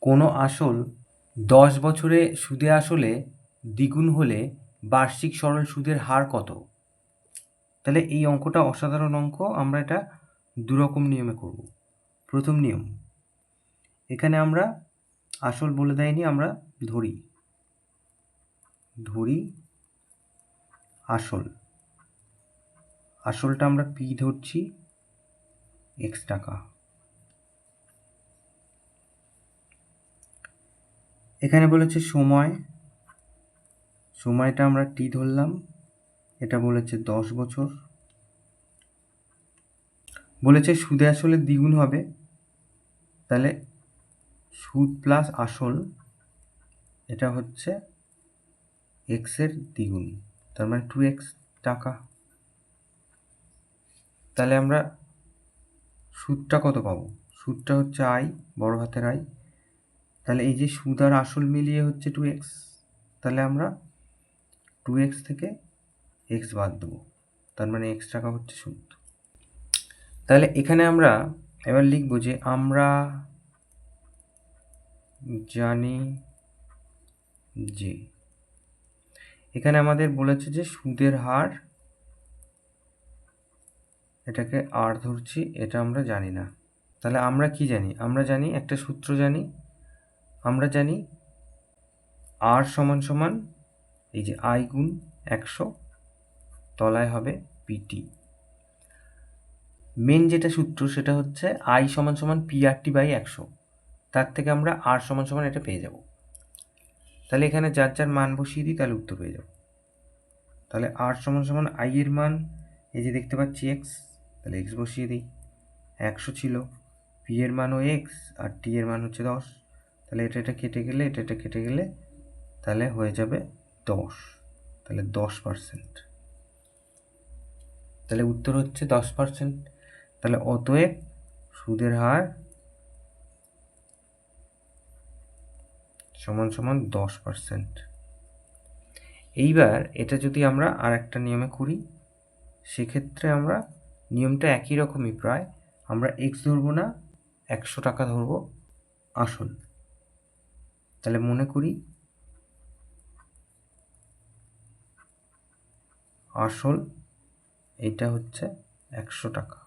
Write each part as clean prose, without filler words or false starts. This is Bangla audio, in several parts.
কোনো আসল 10 বছরে সুদে আসলে দ্বিগুণ হলে বার্ষিক সরল সুদের হার কত? তাহলে এই অঙ্কটা অসাধারণ অঙ্ক। আমরা এটা দুরকম নিয়মে করব। প্রথম নিয়ম, এখানে আমরা আসল বলে দেয়নি, আমরা ধরি আসলটা আমরা পি ধরছি এক্স টাকা। এখানে বলেছে সময়টা আমরা টি ধরলাম, এটা বলেছে 10 বছর। বলেছে সুদে আসলে দ্বিগুণ হবে, তাহলে সুদ প্লাস আসল এটা হচ্ছে এক্সের দ্বিগুণ, তার মানে 2x টাকা। তাহলে আমরা সুদটা কত পাবো? সুদটা হচ্ছে আই, বড় হাতের আই। তাহলে এই যে সুদ আর আসল মিলিয়ে হচ্ছে 2x, তাহলে আমরা 2x থেকে x বাদ দেবো, তার মানে x টাকা হচ্ছে সুদ। তাহলে এখানে আমরা এবার লিখব যে আমরা জানি যে, এখানে আমাদের বলেছে যে সুদের হার, এটাকে আর ধরছি, এটা আমরা জানি না। তাহলে আমরা কি জানি? আমরা জানি একটা সূত্র জানি, আমরা জানি আর সমান সমান এই যে আই গুণ 100, তলায় হবে পিটি। মেন যেটা সূত্র সেটা হচ্ছে আই সমান সমান পিআরটি বাই 100, তার থেকে আমরা আর সমান সমান এটা পেয়ে যাব। তাহলে এখানে যার যার মান বসিয়ে দিই, তাহলে উত্তর পেয়ে যাব। তাহলে আর সমান সমান আই এর মান এই যে দেখতে পাচ্ছি এক্স, তাহলে এক্স বসিয়ে দিই। 100 ছিল, পি এর মানও এক্স আর টি এর মান হচ্ছে 10, তাহলে এটা কেটে গেলে এটা কেটে গেলে তাহলে হয়ে যাবে 10, তাহলে 10%। তাহলে উত্তর হচ্ছে 10%। তাহলে অতএব সুদের হার সমান সমান 10%। এইবার এটা যদি আমরা আর একটা নিয়মে করি, সেক্ষেত্রে আমরা নিয়মটা একই রকমই প্রায়। আমরা এক্স ধরবো না, 100 টাকা ধরবো আসল। তাহলে মনে করি আসল এটা হচ্ছে 100 টাকা।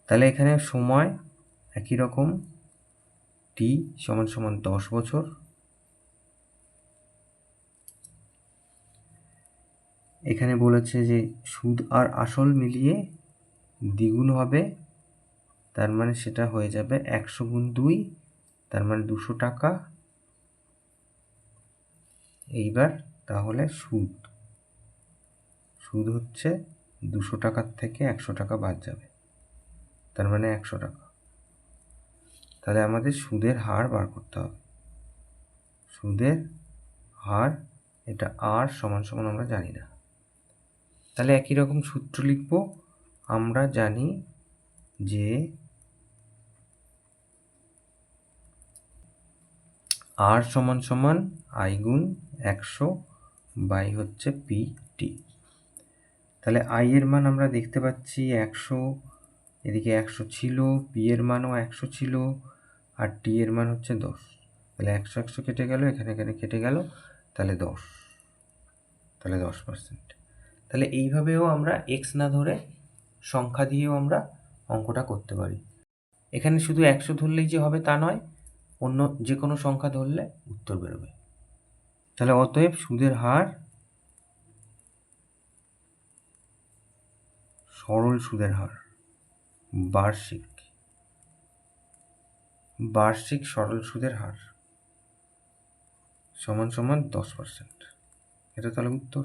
তাহলে এখানে সময় একই রকম, টি সমান সমান 10 বছর। এখানে বলেছে যে সুদ আর আসল মিলিয়ে দ্বিগুণ হবে, তার মানে সেটা হয়ে যাবে 100 গুণ 2, তার মানে 200 টাকা। এইবার তাহলে সুদ হচ্ছে 200 টাকার থেকে 100 টাকা বাদ যাবে, তার মানে 100 টাকা। তাহলে আমাদের সুদের হার বার করতে হবে। সুদের হার এটা আর সমান সমান আমরা জানি না, তাহলে একই রকম সূত্র লিখব। আমরা জানি যে আর সমান সমান আই গুণ 100 বাই হচ্ছে পি টি। তাহলে আই এর মান আমরা দেখতে পাচ্ছি 100, এদিকে 100 ছিল, পি এর মানও 100 ছিল, আর টি এর মান হচ্ছে 10। তাহলে 100 কেটে গেল, এখানে কেটে গেল, তাহলে 10, তাহলে 10%। তাহলে এইভাবেও আমরা এক্স না ধরে সংখ্যা দিয়েও আমরা অঙ্কটা করতে পারি। এখানে শুধু 100 ধরলেই যে হবে তা নয়, অন্য যে কোনো সংখ্যা ধরলে উত্তর বেরোবে। তাহলে অতএব সুদের হার, সরল সুদের হার, বার্ষিক সরল সুদের হার সমান সমান 10%। এটা তাহলে উত্তর।